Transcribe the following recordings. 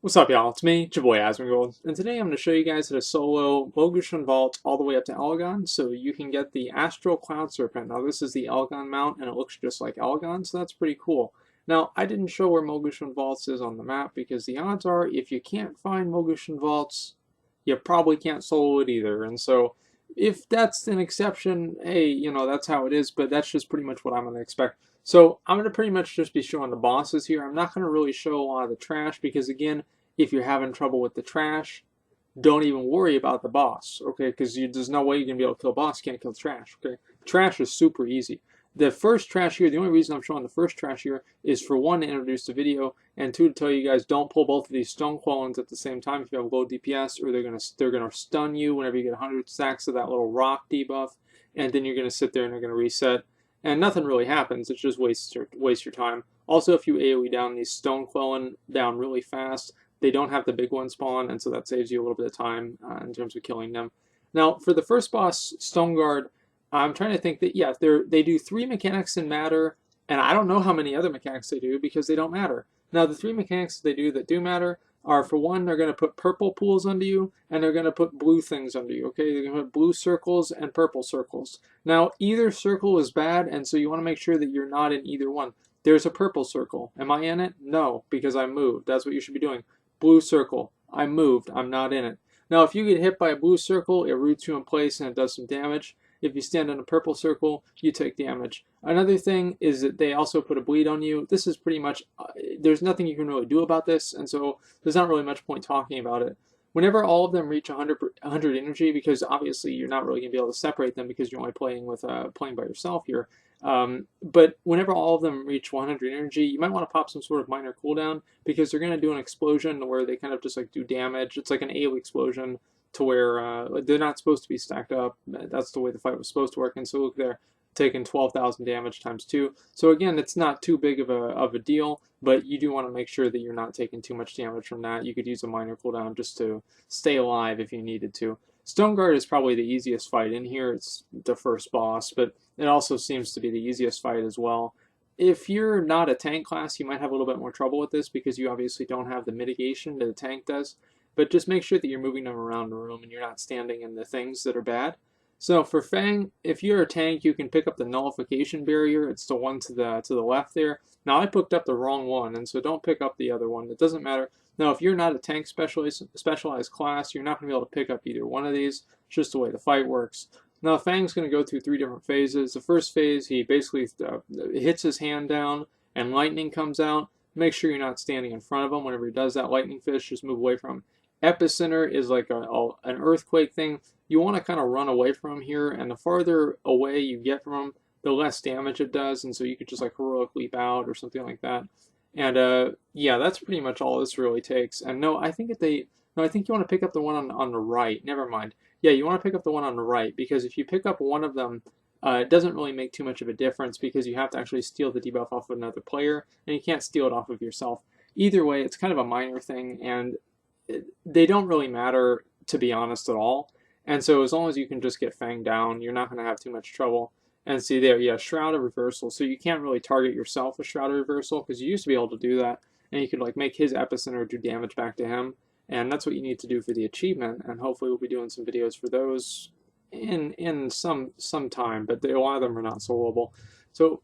What's up, y'all? It's me, your boy Asmongold, and today I'm going to show you guys how to solo Mogu'shan vault all the way up to Elegon, so you can get the Astral Cloud Serpent. Now, this is the Elegon mount, and it looks just like Elegon, so that's pretty cool. Now, I didn't show where Mogu'shan vaults is on the map because the odds are, if you can't find Mogu'shan vaults, you probably can't solo it either. And so, if that's an exception, hey, that's how it is. But that's just pretty much what I'm going to expect. So I'm going to pretty much just be showing the bosses here. I'm not going to really show a lot of the trash because, again, if you're having trouble with the trash, don't even worry about the boss, okay? Because there's no way you're going to be able to kill a boss. You can't kill the trash, okay? Trash is super easy. The first trash here, the only reason I'm showing the first trash here is for one, to introduce the video, and two, to tell you guys don't pull both of these stone quellins at the same time if you have low DPS, or they're gonna stun you whenever you get 100 stacks of that little rock debuff, and then you're gonna sit there and they're gonna reset, and nothing really happens. It just wastes your time. Also, if you AoE down these stone quellin down really fast, they don't have the big one spawn, and so that saves you a little bit of time in terms of killing them. Now, for the first boss, Stone Guard, I'm trying to think that, yeah, they do 3 mechanics in matter, and I don't know how many other mechanics they do because they don't matter. Now, the 3 mechanics they do that do matter are, for one, they're going to put purple pools under you, and they're going to put blue things under you, okay? They're going to put blue circles and purple circles. Now, either circle is bad, and so you want to make sure that you're not in either one. There's a purple circle. Am I in it? No, because I moved. That's what you should be doing. Blue circle. I moved. I'm not in it. Now, if you get hit by a blue circle, it roots you in place and it does some damage. If you stand in a purple circle, you take damage. Another thing is that they also put a bleed on you. This is pretty much, there's nothing you can really do about this, and so there's not really much point talking about it. Whenever all of them reach 100 energy, because obviously you're not really going to be able to separate them because you're only playing by yourself here. But whenever all of them reach 100 energy, you might want to pop some sort of minor cooldown because they're going to do an explosion where they kind of just like do damage. It's like an AoE explosion to where they're not supposed to be stacked up. That's the way the fight was supposed to work. And so look, they're taking 12,000 damage times 2. So again, it's not too big of a deal, but you do want to make sure that you're not taking too much damage from that. You could use a minor cooldown just to stay alive if you needed to. Stone Guard is probably the easiest fight in here. It's the first boss, but it also seems to be the easiest fight as well. If you're not a tank class, you might have a little bit more trouble with this because you obviously don't have the mitigation that the tank does. But just make sure that you're moving them around the room and you're not standing in the things that are bad. So for Feng, if you're a tank, you can pick up the nullification barrier. It's the one to the left there. Now I picked up the wrong one, and so don't pick up the other one. It doesn't matter. Now if you're not a tank specialized class, you're not going to be able to pick up either one of these. It's just the way the fight works. Now Fang's going to go through 3 different phases. The first phase, he basically hits his hand down and lightning comes out. Make sure you're not standing in front of him. Whenever he does that lightning fish, just move away from him. Epicenter is like an earthquake thing. You want to kind of run away from him here, and the farther away you get from him, the less damage it does, and so you could just like heroic leap out or something like that. And yeah, that's pretty much all this really takes. And no, I think you want to pick up the one on the right. Never mind. Yeah, you want to pick up the one on the right because if you pick up one of them, it doesn't really make too much of a difference because you have to actually steal the debuff off of another player, and you can't steal it off of yourself. Either way, it's kind of a minor thing, and they don't really matter, to be honest, at all. And so as long as you can just get Fang down, you're not going to have too much trouble. And see there, yeah, Shroud of Reversal. So you can't really target yourself with Shroud of Reversal because you used to be able to do that. And you could like make his epicenter do damage back to him. And that's what you need to do for the achievement. And hopefully we'll be doing some videos for those in some time. But a lot of them are not soloable. So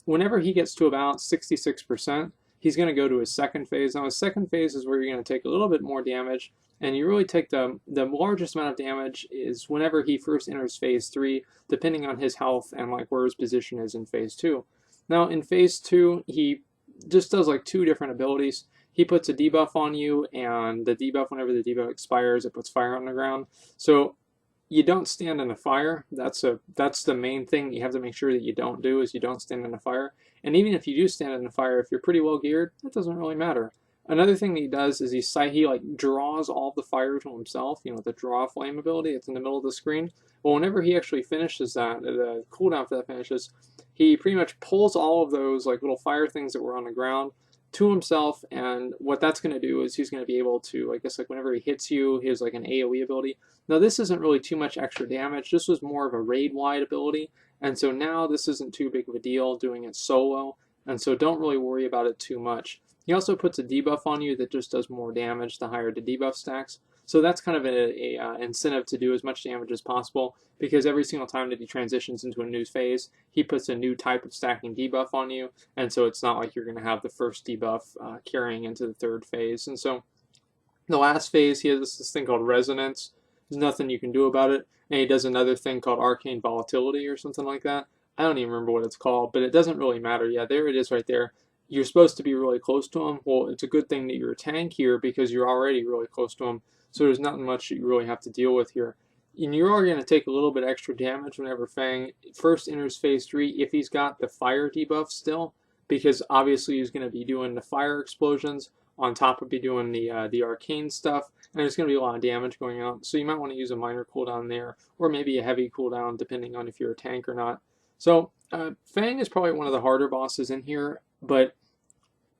whenever he gets to about 66%, he's going to go to his second phase. Now his second phase is where you're going to take a little bit more damage, and you really take the largest amount of damage is whenever he first enters phase 3, depending on his health and like where his position is in phase 2. Now in phase 2, he just does like 2 different abilities. He puts a debuff on you, and the debuff, whenever the debuff expires, it puts fire on the ground. So you don't stand in a fire. That's the main thing you have to make sure that you don't do, is you don't stand in a fire. And even if you do stand in a fire, if you're pretty well geared, that doesn't really matter. Another thing that he does is he like draws all the fire to himself. You know, the draw flame ability. It's in the middle of the screen. Well, whenever he actually finishes that, the cooldown for that finishes, he pretty much pulls all of those like little fire things that were on the ground to himself, and what that's going to do is he's going to be able to, I guess, like whenever he hits you, he has like an AoE ability. Now this isn't really too much extra damage. This was more of a raid-wide ability, and so now this isn't too big of a deal doing it solo, and so don't really worry about it too much. He also puts a debuff on you that just does more damage the higher the debuff stacks. So that's kind of a incentive to do as much damage as possible, because every single time that he transitions into a new phase, he puts a new type of stacking debuff on you, and so it's not like you're going to have the first debuff carrying into the third phase. And so the last phase, he has this thing called Resonance. There's nothing you can do about it, and he does another thing called Arcane Volatility or something like that. I don't even remember what it's called, but it doesn't really matter. Yeah, there it is right there. You're supposed to be really close to him. Well, it's a good thing that you're a tank here because you're already really close to him, so there's not much that you really have to deal with here. And you are going to take a little bit extra damage whenever Feng first enters phase 3 if he's got the fire debuff still, because obviously he's going to be doing the fire explosions on top of be doing the arcane stuff, and there's going to be a lot of damage going out. So you might want to use a minor cooldown there, or maybe a heavy cooldown depending on if you're a tank or not. So Feng is probably one of the harder bosses in here, but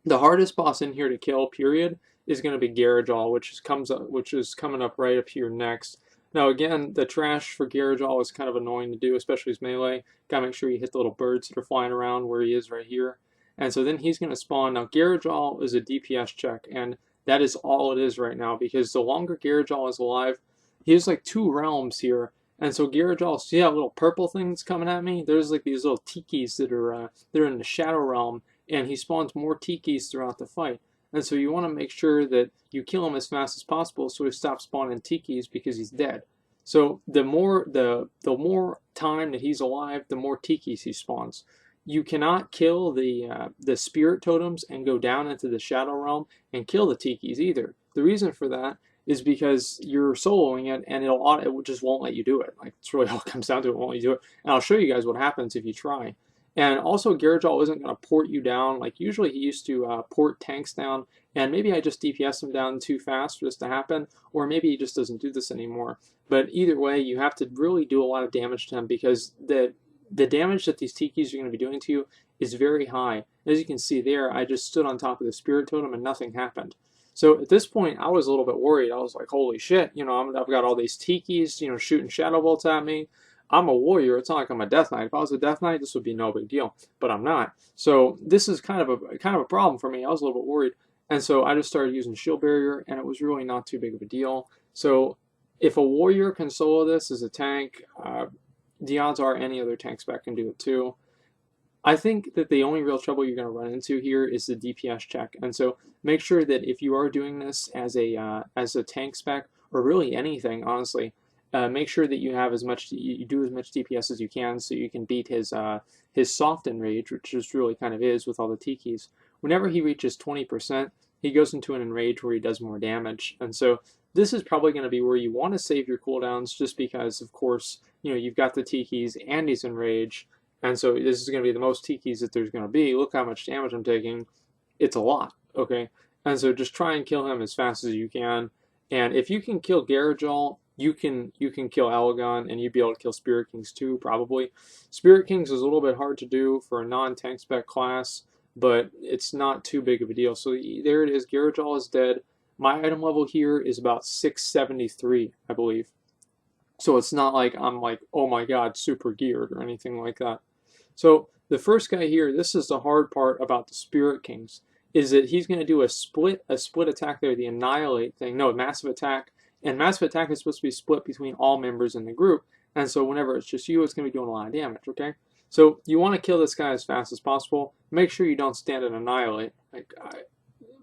the hardest boss in here to kill, period, is going to be Gara'jal, which is coming up right up here next. Now again, the trash for Gara'jal is kind of annoying to do, especially his melee. Gotta make sure you hit the little birds that are flying around where he is right here. And so then he's going to spawn. Now Gara'jal is a DPS check, and that is all it is right now, because the longer Gara'jal is alive, he has like 2 realms here. And so Gara'jal, see that little purple thing that's coming at me? There's like these little tikis that are they're in the shadow realm, and he spawns more tikis throughout the fight. And so you want to make sure that you kill him as fast as possible so he stops spawning tikis, because he's dead. So the more time that he's alive, the more tikis he spawns. You cannot kill the spirit totems and go down into the shadow realm and kill the tikis either. The reason for that is because you're soloing it, and it just won't let you do it. Like, it's really all it comes down to. It won't let you do it. And I'll show you guys what happens if you try. And also, Gara'jal isn't going to port you down. Like, usually he used to port tanks down, and maybe I just DPS him down too fast for this to happen, or maybe he just doesn't do this anymore. But either way, you have to really do a lot of damage to him, because the damage that these tikis are going to be doing to you is very high. As you can see there, I just stood on top of the spirit totem and nothing happened. So at this point, I was a little bit worried. I was like, holy shit, I've got all these tikis, shooting shadow bolts at me. I'm a warrior. It's not like I'm a death knight. If I was a death knight, this would be no big deal, but I'm not. So this is kind of a problem for me. I was a little bit worried, and so I just started using shield barrier, and it was really not too big of a deal. So if a warrior can solo this as a tank, the odds are any other tank spec can do it too. I think that the only real trouble you're going to run into here is the DPS check, and so make sure that if you are doing this as a tank spec, or really anything, honestly, make sure that you have you do as much DPS as you can, so you can beat his soft enrage, which just really kind of is with all the tikis. Whenever he reaches 20%, he goes into an enrage where he does more damage, and so this is probably going to be where you want to save your cooldowns, just because, of course, you've got the tikis and he's enrage. And so this is going to be the most tikis that there's going to be. Look how much damage I'm taking. It's a lot, okay? And so just try and kill him as fast as you can. And if you can kill Gara'jal, you can kill Elegon, and you'd be able to kill Spirit Kings too, probably. Spirit Kings is a little bit hard to do for a non-tank spec class, but it's not too big of a deal. So there it is. Gara'jal is dead. My item level here is about 673, I believe. So it's not like I'm like, oh my god, super geared or anything like that. So the first guy here, this is the hard part about the Spirit Kings, is that he's going to do a split attack there, the Annihilate thing. No, Massive Attack. And Massive Attack is supposed to be split between all members in the group. And so whenever it's just you, it's going to be doing a lot of damage, okay? So you want to kill this guy as fast as possible. Make sure you don't stand and Annihilate.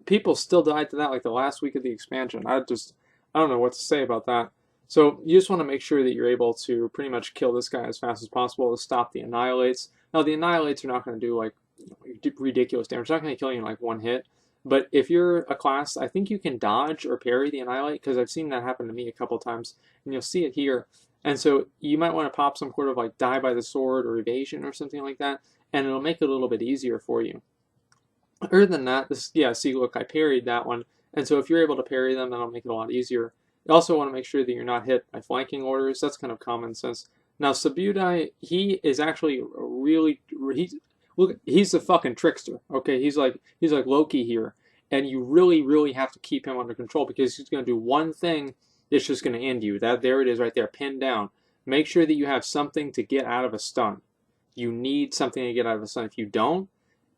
People still died to that like the last week of the expansion. I don't know what to say about that. So you just want to make sure that you're able to pretty much kill this guy as fast as possible to stop the Annihilates. Now the Annihilates are not going to do like ridiculous damage. It's not going to kill you in like one hit. But if you're a class, I think you can dodge or parry the Annihilate, because I've seen that happen to me a couple times, and you'll see it here. And so you might want to pop some sort of like die by the sword or evasion or something like that, and it'll make it a little bit easier for you. Other than that, see, look, I parried that one. And so if you're able to parry them, that'll make it a lot easier. You also want to make sure that you're not hit by flanking orders. That's kind of common sense. Now, Sabudai, he is actually he's the fucking trickster. Okay, he's like Loki here, and you really have to keep him under control, because he's going to do one thing that's just going to end you. There it is right there, pinned down. Make sure that you have something to get out of a stun. You need something to get out of a stun. If you don't,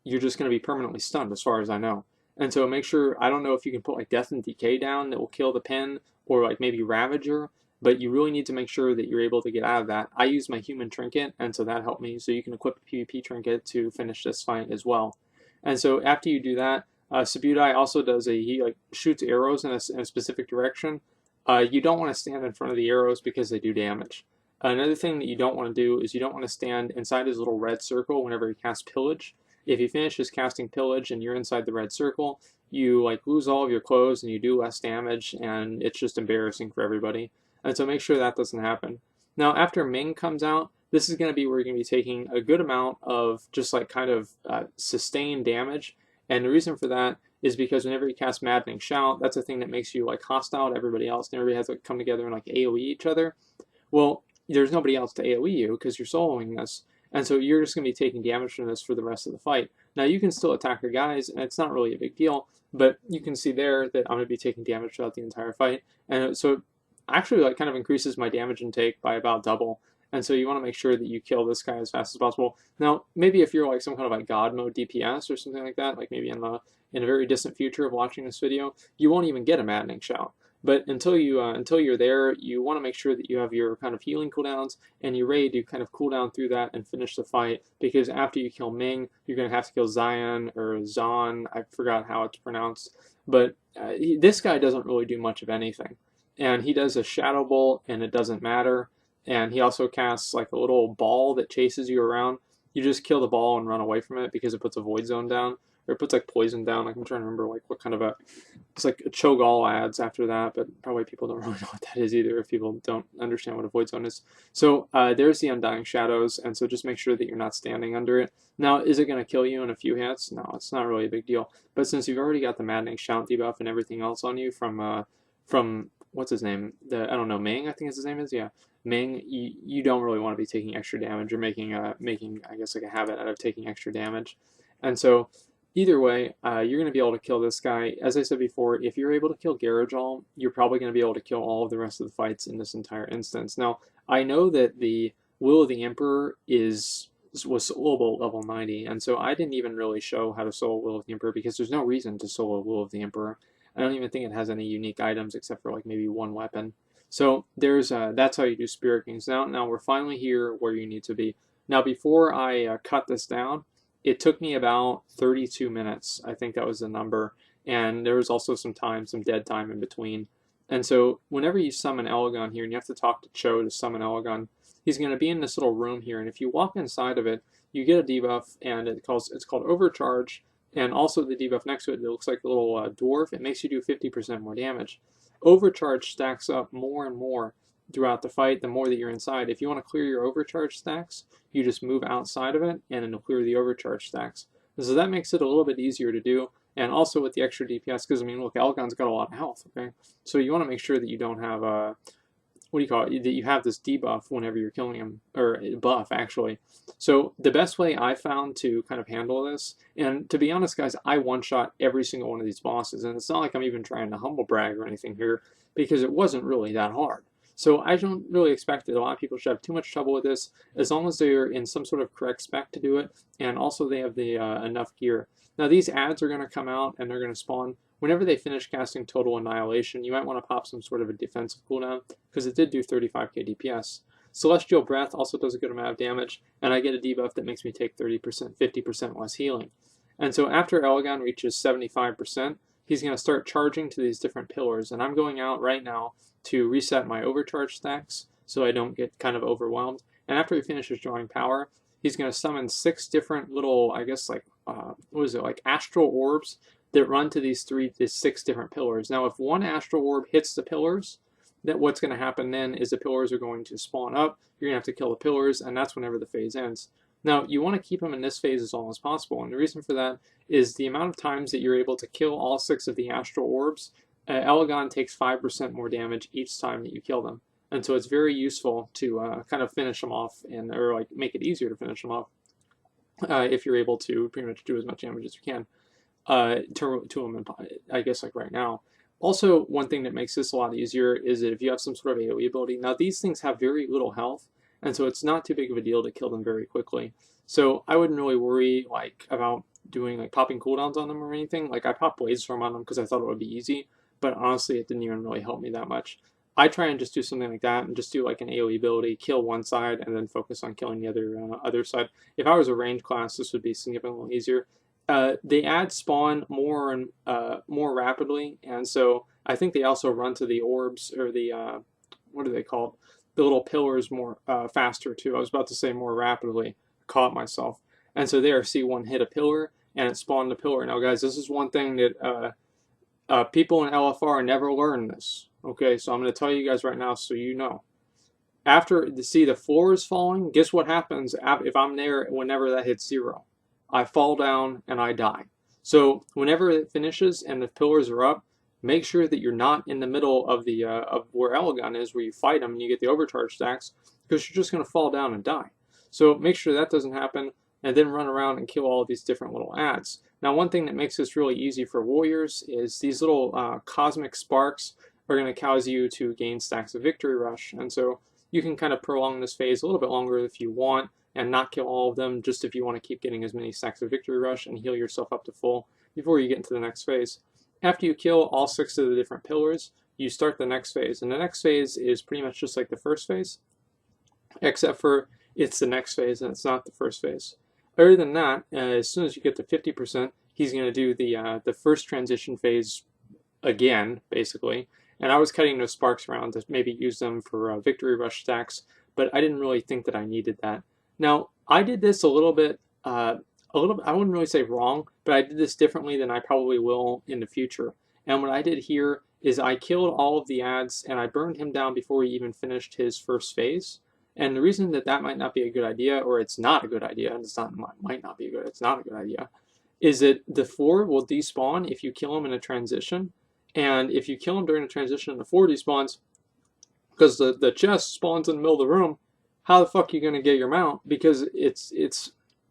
you're just going to be permanently stunned, as far as I know. And so make sure, I don't know if you can put like Death and Decay down that will kill the pin, or like maybe Ravager, but you really need to make sure that you're able to get out of that. I use my human trinket, and so that helped me. So you can equip a PvP trinket to finish this fight as well. And so after you do that, Subutai also does he like shoots arrows in a specific direction. You don't want to stand in front of the arrows because they do damage. Another thing that you don't want to do is you don't want to stand inside his little red circle whenever he casts Pillage. If he finishes casting Pillage and you're inside the red circle, you like lose all of your clothes and you do less damage, and it's just embarrassing for everybody. And so make sure that doesn't happen. Now, after Ming comes out, this is going to be where you're going to be taking a good amount of just like kind of sustained damage. And the reason for that is because whenever you cast Maddening Shout, that's a thing that makes you like hostile to everybody else, and everybody has to come together and like AoE each other. Well, there's nobody else to AoE you because you're soloing this, and so you're just going to be taking damage from this for the rest of the fight. Now you can still attack your guys, and it's not really a big deal, but you can see there that I'm going to be taking damage throughout the entire fight, and so it actually like kind of increases my damage intake by about double. And so you want to make sure that you kill this guy as fast as possible. Now, maybe if you're like some kind of like God mode DPS or something like that, like maybe in a very distant future of watching this video, you won't even get a Maddening Shout. But until you're there, you want to make sure that you have your kind of healing cooldowns, and you're ready to kind of cool down through that and finish the fight. Because after you kill Ming, you're going to have to kill Zion or Zon. I forgot how it's pronounced. But this guy doesn't really do much of anything. And he does a Shadow Bolt, and it doesn't matter. And he also casts like a little ball that chases you around. You just kill the ball and run away from it because it puts a Void Zone down. Or it puts like poison down. Like I'm trying to remember like what kind of it's like a Cho'Gall adds after that, but probably people don't really know what that is either if people don't understand what a Void Zone is. So there's the Undying Shadows, and so just make sure that you're not standing under it. Now, is it going to kill you in a few hits? No, it's not really a big deal. But since you've already got the Maddening Shout debuff and everything else on you from what's his name? I don't know, Ming, I think his name is, yeah. Ming, you don't really want to be taking extra damage or making I guess like a habit out of taking extra damage. And so either way, you're going to be able to kill this guy. As I said before, if you're able to kill Gara'jal, you're probably going to be able to kill all of the rest of the fights in this entire instance. Now, I know that the Will of the Emperor was soloable at level 90, and so I didn't even really show how to solo Will of the Emperor because there's no reason to solo Will of the Emperor. I don't even think it has any unique items except for like maybe one weapon. So there's that's how you do Spirit Kings. Now we're finally here where you need to be. Now before I cut this down, it took me about 32 minutes. I think that was the number. And there was also some dead time in between. And so whenever you summon Elegon here, and you have to talk to Cho to summon Elegon, he's going to be in this little room here. And if you walk inside of it, you get a debuff, and it's called Overcharge. And also the debuff next to it, it looks like a little dwarf. It makes you do 50% more damage. Overcharge stacks up more and more throughout the fight the more that you're inside. If you want to clear your overcharge stacks, you just move outside of it and it'll clear the overcharge stacks. And so that makes it a little bit easier to do. And also with the extra DPS, because I mean, look, Elegon's got a lot of health, okay? So you want to make sure that you don't have that you have this debuff whenever you're killing him, or buff actually. So the best way I found to kind of handle this, and to be honest guys, I one-shot every single one of these bosses, and it's not like I'm even trying to humble brag or anything here, because it wasn't really that hard. So I don't really expect that a lot of people should have too much trouble with this, as long as they're in some sort of correct spec to do it, and also they have the enough gear. Now these ads are going to come out, and they're going to spawn whenever they finish casting Total Annihilation. You might want to pop some sort of a defensive cooldown, because it did do 35k DPS. Celestial Breath also does a good amount of damage, and I get a debuff that makes me take 30%, 50% less healing. And so after Elegon reaches 75%, he's going to start charging to these different pillars, and I'm going out right now to reset my overcharge stacks so I don't get kind of overwhelmed. And after he finishes drawing power, he's going to summon 6 different little, I guess like, like Astral Orbs that run to these 6 different pillars. Now if one Astral Orb hits the pillars, that what's going to happen then is the pillars are going to spawn up, you're going to have to kill the pillars, and that's whenever the phase ends. Now, you want to keep them in this phase as long as possible, and the reason for that is the amount of times that you're able to kill all 6 of the Astral Orbs. Elegon takes 5% more damage each time that you kill them, and so it's very useful to kind of finish them off, or like make it easier to finish them off if you're able to pretty much do as much damage as you can to them, I guess like right now. Also, one thing that makes this a lot easier is that if you have some sort of AoE ability, now these things have very little health, and so it's not too big of a deal to kill them very quickly. So I wouldn't really worry like about doing like popping cooldowns on them or anything. Like I popped Blaze Storm on them because I thought it would be easy, but honestly it didn't even really help me that much. I try and just do something like that and just do like an AoE ability, kill one side and then focus on killing the other side. If I was a range class, this would be significantly easier. They add spawn more and more rapidly, and so I think they also run to the orbs or the what are they called? The little pillars more faster too. I was about to say more rapidly, caught myself. And so there, see one hit a pillar and it spawned a pillar. Now, guys, this is one thing that people in LFR never learn this. Okay, so I'm going to tell you guys right now so you know. After the floor is falling, guess what happens if I'm there whenever that hits 0? I fall down and I die. So whenever it finishes and the pillars are up, make sure that you're not in the middle of the of where Elegon is, where you fight them and you get the overcharge stacks, because you're just going to fall down and die. So make sure that doesn't happen, and then run around and kill all of these different little ads. Now, one thing that makes this really easy for warriors is these little cosmic sparks are going to cause you to gain stacks of victory rush, and so you can kind of prolong this phase a little bit longer if you want, and not kill all of them, just if you want to keep getting as many stacks of victory rush and heal yourself up to full before you get into the next phase. After you kill all 6 of the different pillars, you start the next phase, and the next phase is pretty much just like the first phase, except for it's the next phase and it's not the first phase. Other than that, as soon as you get to 50%, he's going to do the first transition phase again, basically. And I was cutting those sparks around to maybe use them for victory rush stacks, but I didn't really think that I needed that. Now, I did this a little bit, I wouldn't really say wrong, but I did this differently than I probably will in the future. And what I did here is I killed all of the ads and I burned him down before he even finished his first phase. And the reason that that might not be a good idea, or it's not a good idea, and it's not might not be good, it's not a good idea, is that the 4 will despawn if you kill him in a transition. And if you kill him during a transition and the 4 despawns, because the chest spawns in the middle of the room, how the fuck are you going to get your mount? Because it's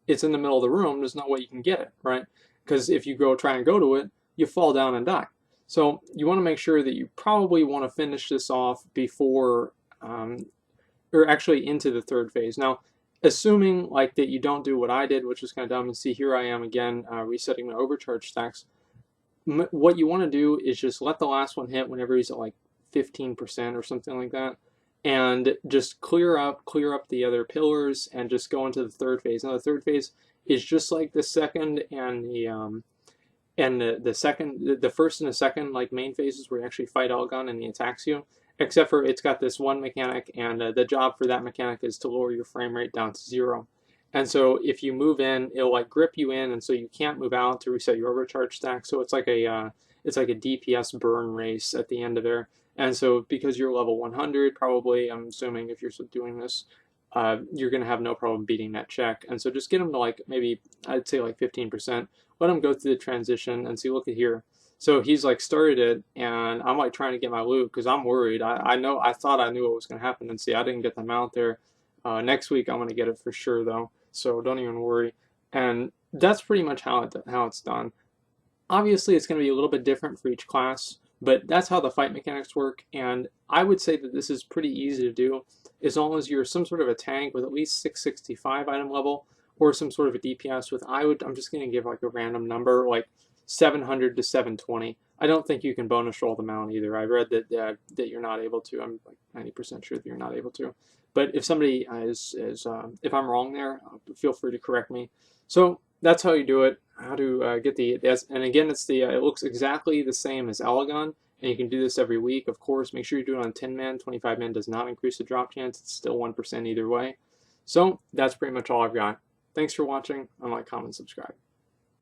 in the middle of the room, there's no way you can get it, right? Because if you try and go to it, you fall down and die. So you want to make sure that you probably want to finish this off before, or actually into the 3rd phase. Now, assuming like that you don't do what I did, which was kind of dumb, and see here I am again resetting my overcharge stacks. What you want to do is just let the last one hit whenever he's at like 15% or something like that, and just clear up the other pillars and just go into the 3rd phase. Now the 3rd phase is just like the second and the first and the second like main phases where you actually fight Elegon and he attacks you, except for it's got this one mechanic, and the job for that mechanic is to lower your frame rate down to 0. And so if you move in, it'll like grip you in, and so you can't move out to reset your overcharge stack. So it's like a DPS burn race at the end of there. And so because you're level 100, probably, I'm assuming if you're doing this, you're going to have no problem beating that check. And so just get them to like maybe, I'd say like 15%. Let him go through the transition and see, look at here. So he's like started it, and I'm like trying to get my loot because I'm worried. I thought I knew what was going to happen, and see, I didn't get them out there. Next week I'm going to get it for sure though. So don't even worry. And that's pretty much how it's done. Obviously, it's going to be a little bit different for each class, but that's how the fight mechanics work. And I would say that this is pretty easy to do as long as you're some sort of a tank with at least 665 item level, or some sort of a DPS with, I'm just going to give like a random number, like 700 to 720. I don't think you can bonus roll them out either. I read that you're not able to. I'm like 90% sure that you're not able to. But if somebody if I'm wrong there, feel free to correct me. So that's how you do it. How to get and again, it looks exactly the same as Elegon, and you can do this every week. Of course, make sure you do it on 10 man. 25 man does not increase the drop chance. It's still 1% either way. So that's pretty much all I've got. Thanks for watching. Like, comment, subscribe.